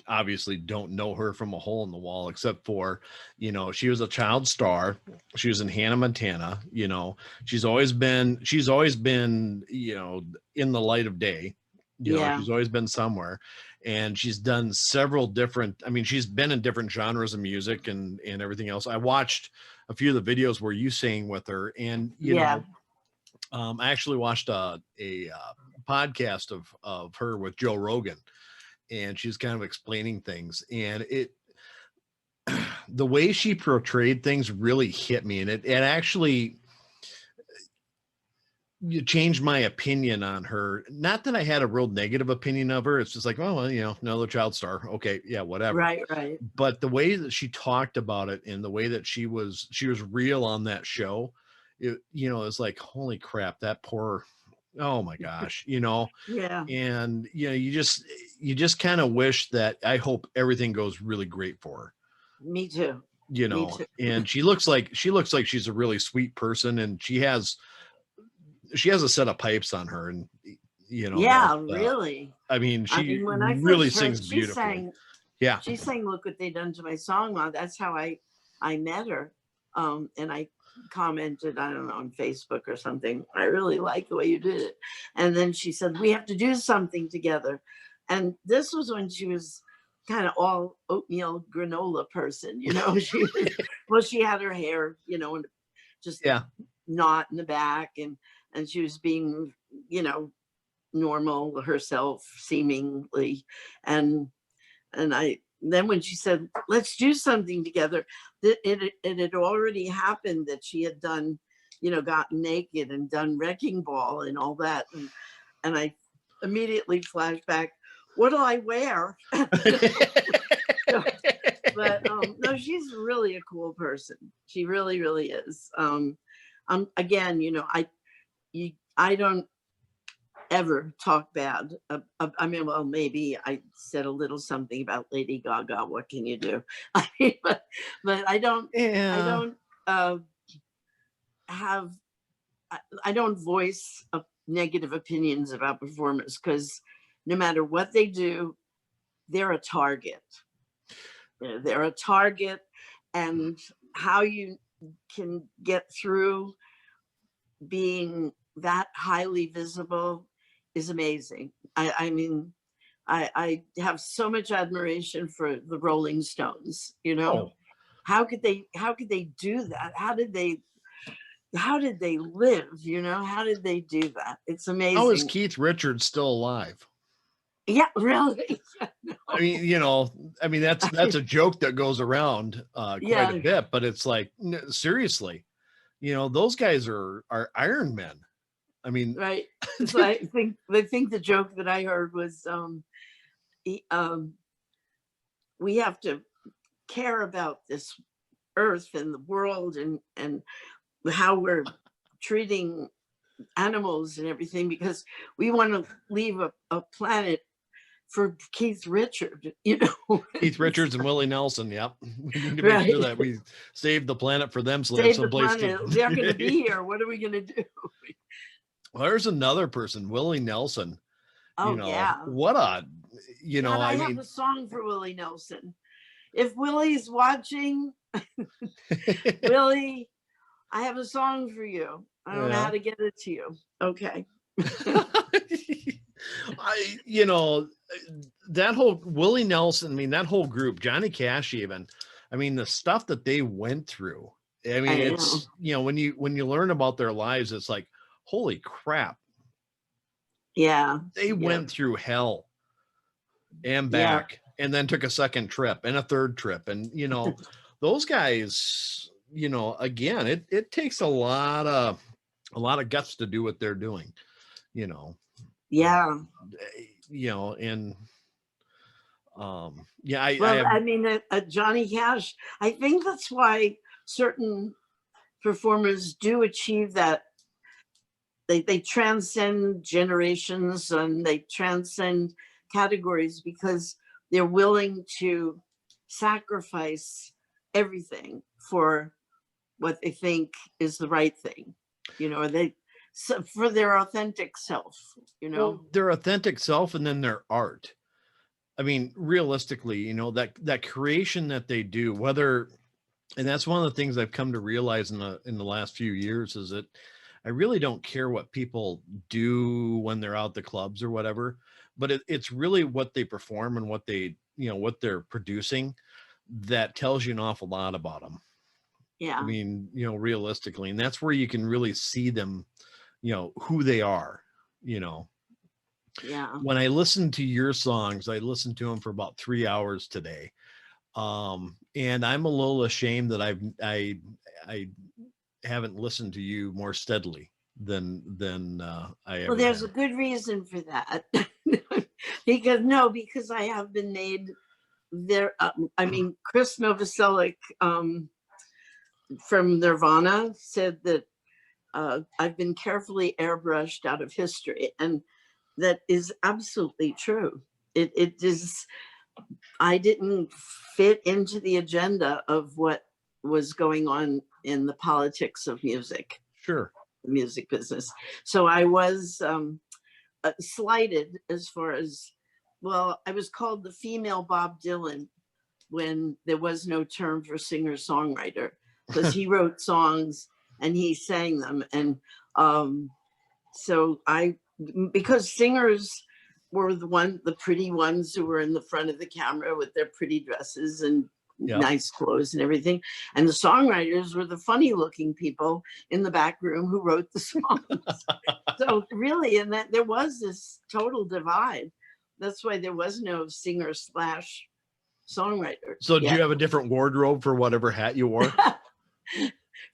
obviously don't know her from a hole in the wall, except for, you know, she was a child star. She was in Hannah Montana. You know, she's always been, you know, in the light of day. You know, she's always been somewhere, and she's done several different, I mean, she's been in different genres of music and everything else. I watched a few of the videos where you sang with her, and, you know, I actually watched a podcast of her with Joe Rogan, and she's kind of explaining things, and the way she portrayed things really hit me, and it actually you changed my opinion on her. Not that I had a real negative opinion of her. It's just like, oh, well, another child star. Okay. Yeah, whatever. Right. But the way that she talked about it and the way that she was real on that show, it's like, holy crap, that poor, oh my gosh, Yeah. and you just kind of wish that, I hope everything goes really great for her. Me too. And she looks like she's a really sweet person, and she has a set of pipes on her, and really. I mean, when I really first heard, sings beautifully. She sang "Look What They Done to My Song." That's how I met her, and I commented, I don't know, on Facebook or something, I really like the way you did it. And then she said, we have to do something together. And this was when she was kind of all oatmeal granola person, she had her hair, and just knot in the back, and she was being, normal herself seemingly. And then when she said, let's do something together, it had already happened that she had done, gotten naked and done Wrecking Ball and all that. And I immediately flashed back, what'll I wear? But no, she's really a cool person. She really, really is. Again, I don't ever talk bad. I mean, well, maybe I said a little something about Lady Gaga. What can you do? I mean, but I don't. Yeah. I don't voice negative opinions about performers, because no matter what they do, they're a target. They're a target, and how you can get through being that highly visible is amazing. I mean, I have so much admiration for the Rolling Stones. How could they do that? How did they live? How did they do that? It's amazing. How is Keith Richards still alive? Yeah, really. I mean, that's a joke that goes around quite a bit, but it's like, seriously, those guys are Iron Men. I mean, right. So I think the joke that I heard was, we have to care about this earth and the world and how we're treating animals and everything, because we want to leave a planet for Keith Richards, Keith Richards and Willie Nelson. Yep. We need to make sure that we save the planet for them, so they have someplace to. They're going to be here. What are we going to do? Well, there's another person, Willie Nelson. Oh, yeah. What a, I have a song for Willie Nelson. If Willie's watching, Willie, I have a song for you. I don't know how to get it to you. Okay. That whole Willie Nelson, I mean, that whole group, Johnny Cash even, I mean, the stuff that they went through, I mean, it's, when you learn about their lives, it's like, holy crap. Yeah. They went through hell and back, and then took a second trip and a third trip. And, those guys, again, it takes a lot of guts to do what they're doing, Yeah. And Johnny Cash, I think that's why certain performers do achieve that. They transcend generations and they transcend categories, because they're willing to sacrifice everything for what they think is the right thing, for their authentic self, Well, their authentic self, and then their art. I mean, realistically, that creation that they do, and that's one of the things I've come to realize in the last few years, is that I really don't care what people do when they're out the clubs or whatever, but it's really what they perform and what what they're producing that tells you an awful lot about them. Yeah. I mean, realistically, and that's where you can really see them, who they are, Yeah. When I listen to your songs, I listened to them for about 3 hours today. And I'm a little ashamed that I haven't listened to you more steadily than I ever Well, there's have. a good reason for that. Because I have been made there. I mean, Chris Novoselic from Nirvana said that I've been carefully airbrushed out of history, and that is absolutely true. It is. I didn't fit into the agenda of what was going on in the politics of music, Sure. the music business. So I was slighted as far as, well, I was called the female Bob Dylan when there was no term for singer-songwriter, because he wrote songs and he sang them. And so because singers were the pretty ones who were in the front of the camera with their pretty dresses and nice clothes and everything. And the songwriters were the funny looking people in the back room who wrote the songs. So really, and that there was this total divide. That's why there was no singer / songwriter. So do you have a different wardrobe for whatever hat you wore?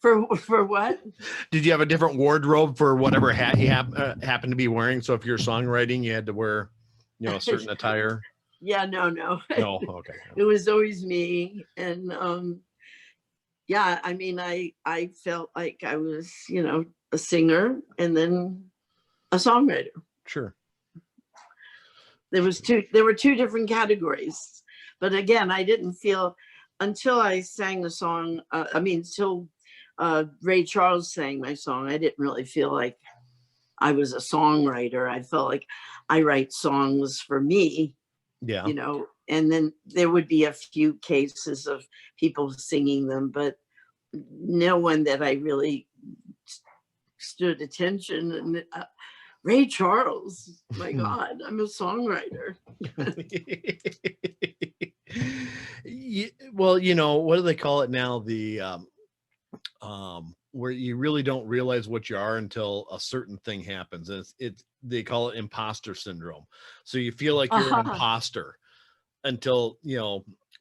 For what? Did you have a different wardrobe for whatever hat you happened to be wearing? So if you're songwriting, you had to wear, a certain attire. Yeah, no. No, okay. It was always me. And yeah, I mean, I felt like I was, a singer and then a songwriter. Sure. There were two different categories. But again, I didn't feel until I sang the song, until Ray Charles sang my song, I didn't really feel like I was a songwriter. I felt like I write songs for me. Yeah. And then there would be a few cases of people singing them, but no one that I really stood attention. And Ray Charles, my God, I'm a songwriter. Well, what do they call it now? The where you really don't realize what you are until a certain thing happens. And they call it imposter syndrome. So you feel like you're an imposter until,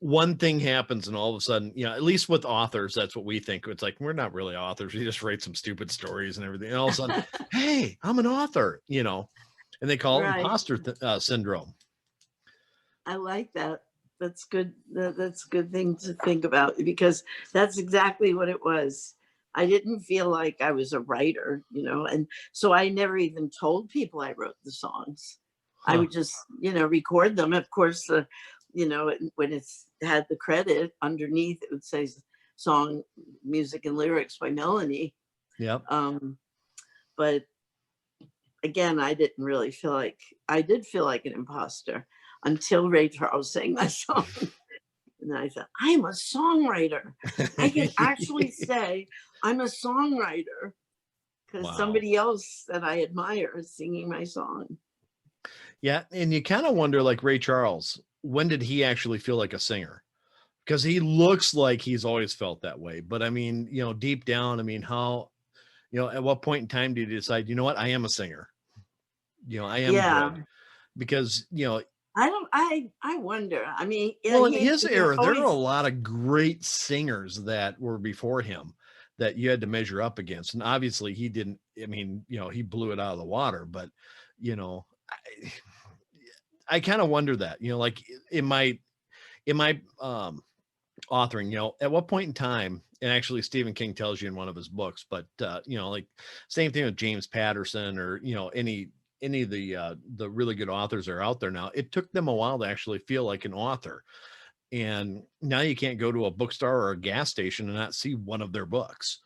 one thing happens and all of a sudden, at least with authors, that's what we think. It's like, we're not really authors. We just write some stupid stories and everything. And all of a sudden, hey, I'm an author, and they call it imposter syndrome. I like that. That's good. That's a good thing to think about, because that's exactly what it was. I didn't feel like I was a writer, and so I never even told people I wrote the songs. I would just, record them. Of course, when it's had the credit underneath, it would say song, music, and lyrics by Melanie. Yep. But again, I didn't really feel like, I did feel like an imposter until Ray Charles sang my song. And I thought, I am a songwriter. I can actually say I'm a songwriter because somebody else that I admire is singing my song. Yeah. And you kind of wonder, like Ray Charles, when did he actually feel like a singer? Because he looks like he's always felt that way. But I mean, deep down, how, at what point in time did you decide, you know what, I am a singer? I am good. Because, I wonder. I mean, well, in his era, there were a lot of great singers that were before him that you had to measure up against. And obviously he didn't, he blew it out of the water, but, I kind of wonder that, like in my authoring, at what point in time, and actually Stephen King tells you in one of his books, but, like same thing with James Patterson or, any of the really good authors are out there now. It took them a while to actually feel like an author. And now you can't go to a bookstore or a gas station and not see one of their books,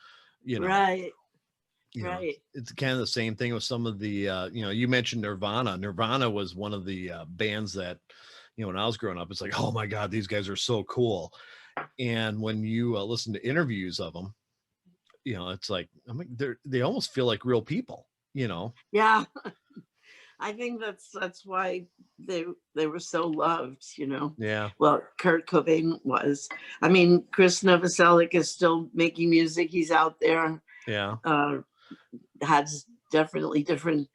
Right. Right. It's kind of the same thing with some of the, you mentioned Nirvana. Nirvana was one of the bands that, when I was growing up, it's like, oh my God, these guys are so cool. And when you listen to interviews of them, it's like, they almost feel like real people, Yeah. I think that's why they were so loved, Yeah. Well, Kurt Cobain was. I mean, Chris Novoselic is still making music. He's out there. Yeah. Has definitely different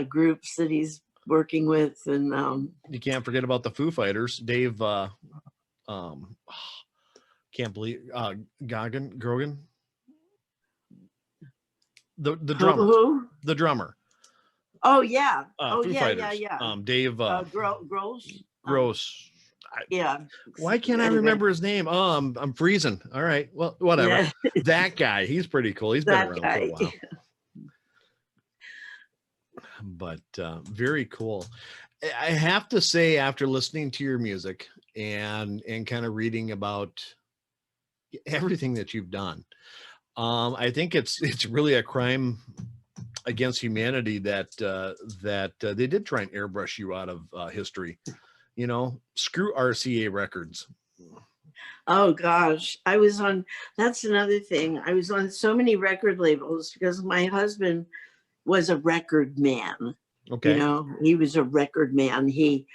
groups that he's working with, and You can't forget about the Foo Fighters. Dave, can't believe Grogan, the drummer, who? the drummer. Oh yeah. Oh Foo yeah, Fighters. yeah. Dave Gross. Gross. Yeah. Why can't I Anyway, remember his name? Oh, I'm freezing. All right. Well, whatever. yeah, That guy, he's pretty cool. He's been that around for guy. a while. But very cool. I have to say, after listening to your music and kind of reading about everything that you've done, I think it's really a crime against humanity that they did try and airbrush you out of history. You know, screw RCA Records. Oh gosh, that's another thing. I was on so many record labels because my husband was a record man. Okay. You know, he was a record man. He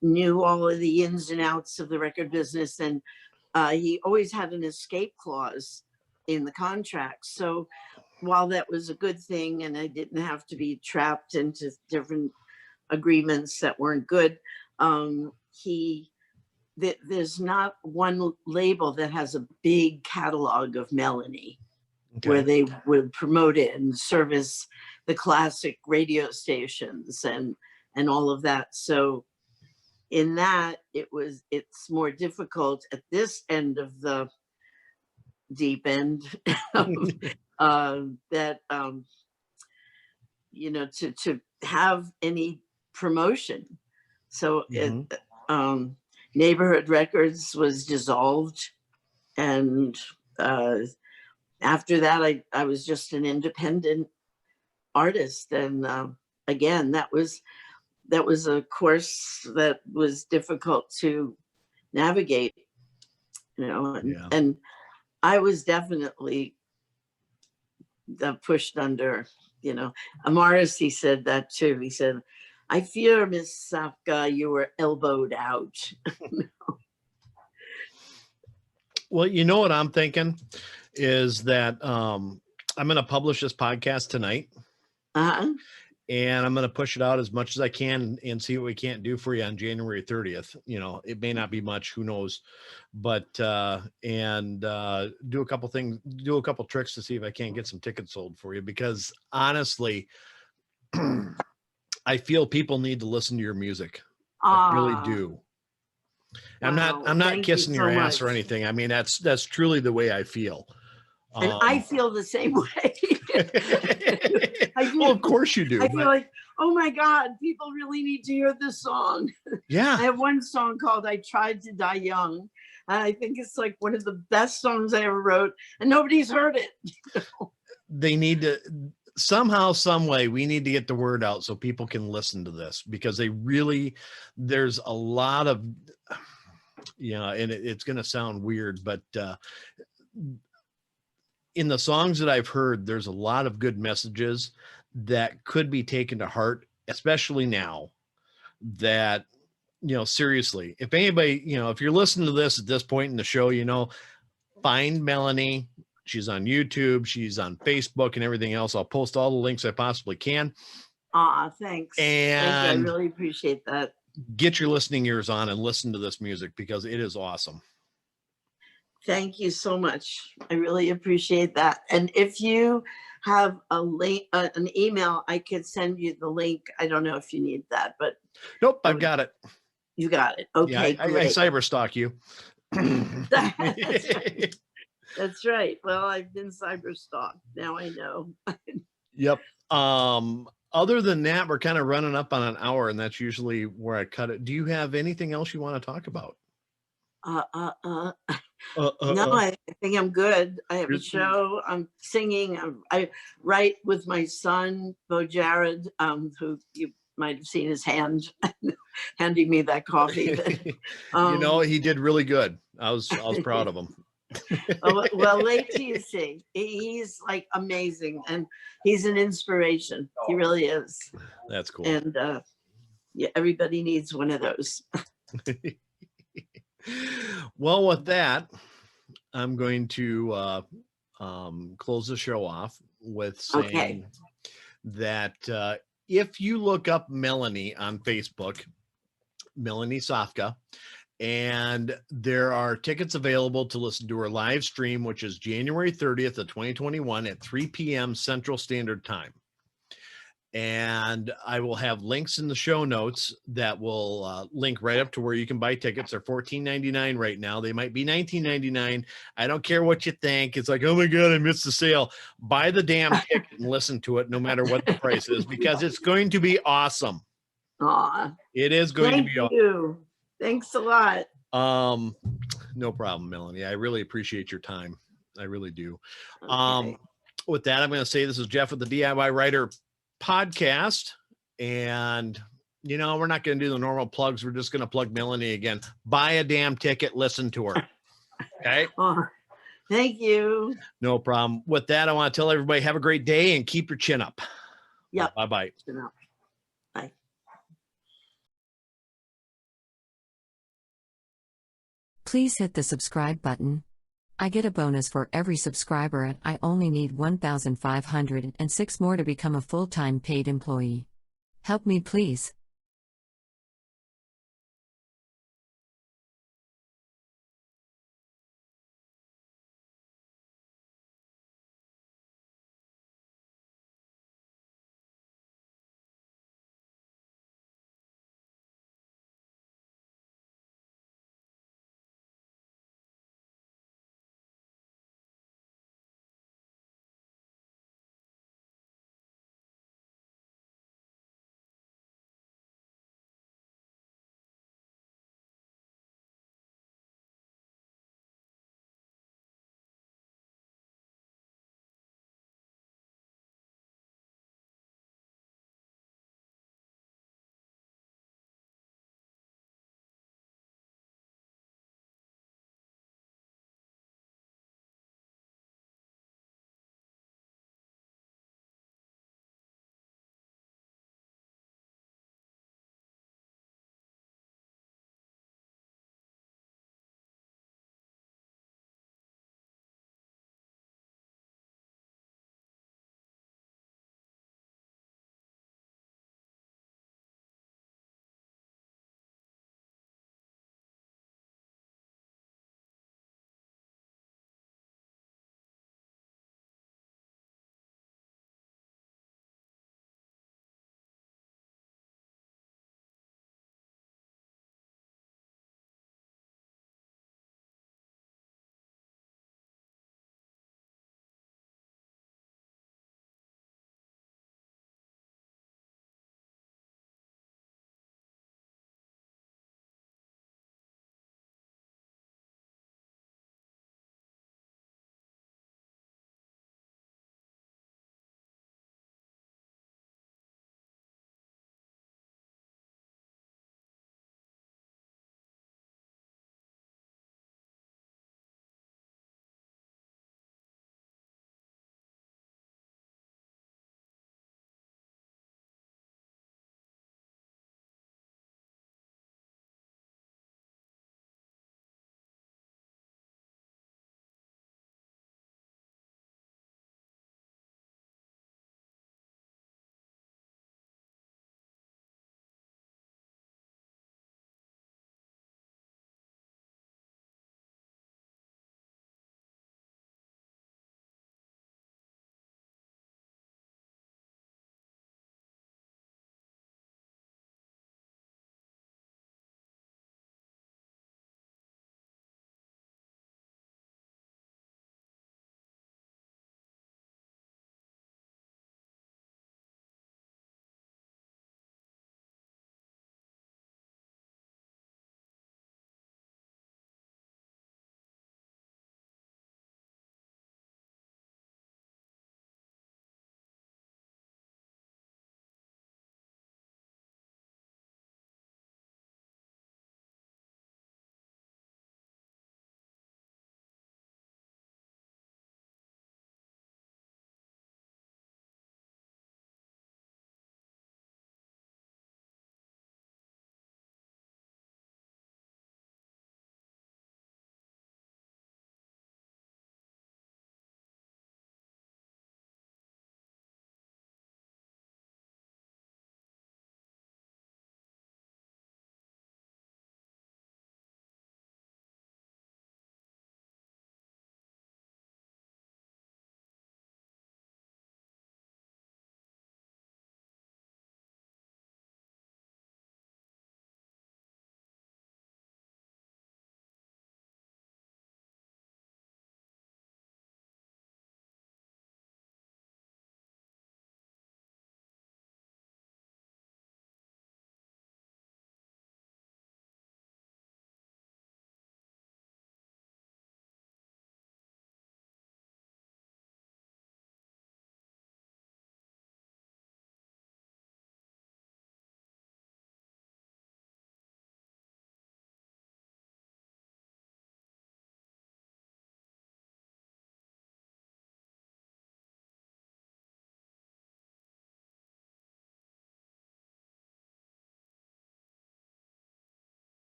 knew all of the ins and outs of the record business, and he always had an escape clause in the contract. So while that was a good thing and I didn't have to be trapped into different agreements that weren't good, there's not one label that has a big catalog of Melanie. Okay. Where they would promote it and service the classic radio stations and all of that. So in that, it's more difficult at this end of the deep end that you know, to have any promotion. So Neighborhood Records was dissolved, and after that I was just an independent artist. And again, that was a course that was difficult to navigate, you know. And I was definitely pushed under, you know. Morrissey said that too. He said, "I fear, Miss Safka, you were elbowed out." Well, you know what I'm thinking is that I'm going to publish this podcast tonight. And I'm going to push it out as much as I can and see what we can't do for you on January 30th. You know, it may not be much, who knows, but do a couple things, do a couple tricks to see if I can't get some tickets sold for you, because honestly, I feel people need to listen to your music. I really do. Wow. I'm not kissing your ass or anything. I mean, that's truly the way I feel. And I feel the same way. Well, of course you do. I feel like, oh my God, people really need to hear this song. Yeah. I have one song called "I Tried to Die Young." And I think it's like one of the best songs I ever wrote, and nobody's heard it. They need to, somehow, some way, we need to get the word out so people can listen to this, because there's a lot of, you know, and it's going to sound weird, but in the songs that I've heard, there's a lot of good messages that could be taken to heart, especially now that, you know, seriously, if anybody, you know, if you're listening to this at this point in the show, you know, find Melanie. She's on YouTube. She's on Facebook and everything else. I'll post all the links I possibly can. Thanks. And I really appreciate that. Get your listening ears on and listen to this music, because it is awesome. Thank you so much. I really appreciate that. And if you have a link, an email, I could send you the link. I don't know if you need that, but nope, I've got it. You got it. Okay, yeah, I cyber stalk you. That's right. That's right. Well, I've been cyber stalked. Now I know. Yep. Other than that, we're kind of running up on an hour, and that's usually where I cut it. Do you have anything else you want to talk about? No, I think I'm good. I have a show. I'm singing. I write with my son, Bo Jared, who you might have seen his hand handing me that coffee. You know, he did really good. I was proud of him. Well, Latifah, he's like amazing, and he's an inspiration. He really is. That's cool. And yeah, everybody needs one of those. Well, with that, I'm going to close the show off with saying that if you look up Melanie on Facebook, Melanie Safka, and there are tickets available to listen to her live stream, which is January 30th of 2021 at 3 p.m. Central Standard Time. And I will have links in the show notes that will link right up to where you can buy tickets. They're $14.99 right now. They might be $19.99. I don't care what you think. It's like, oh my God, I missed the sale. Buy the damn ticket and listen to it no matter what the price is, because it's going to be awesome. Aw, It is going thank to be awesome. you. Thanks a lot. No problem, Melanie. I really appreciate your time. I really do. Okay. With that, I'm going to say this is Jeff with the DIY Writer Podcast. And, you know, we're not going to do the normal plugs. We're just going to plug Melanie again. Buy a damn ticket. Listen to her. Okay. Aw, thank you. No problem. With that, I want to tell everybody, have a great day and keep your chin up. Yep. Bye-bye. Bye. Please hit the subscribe button. I get a bonus for every subscriber, and I only need 1,506 more to become a full-time paid employee. Help me, please.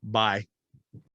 Bye.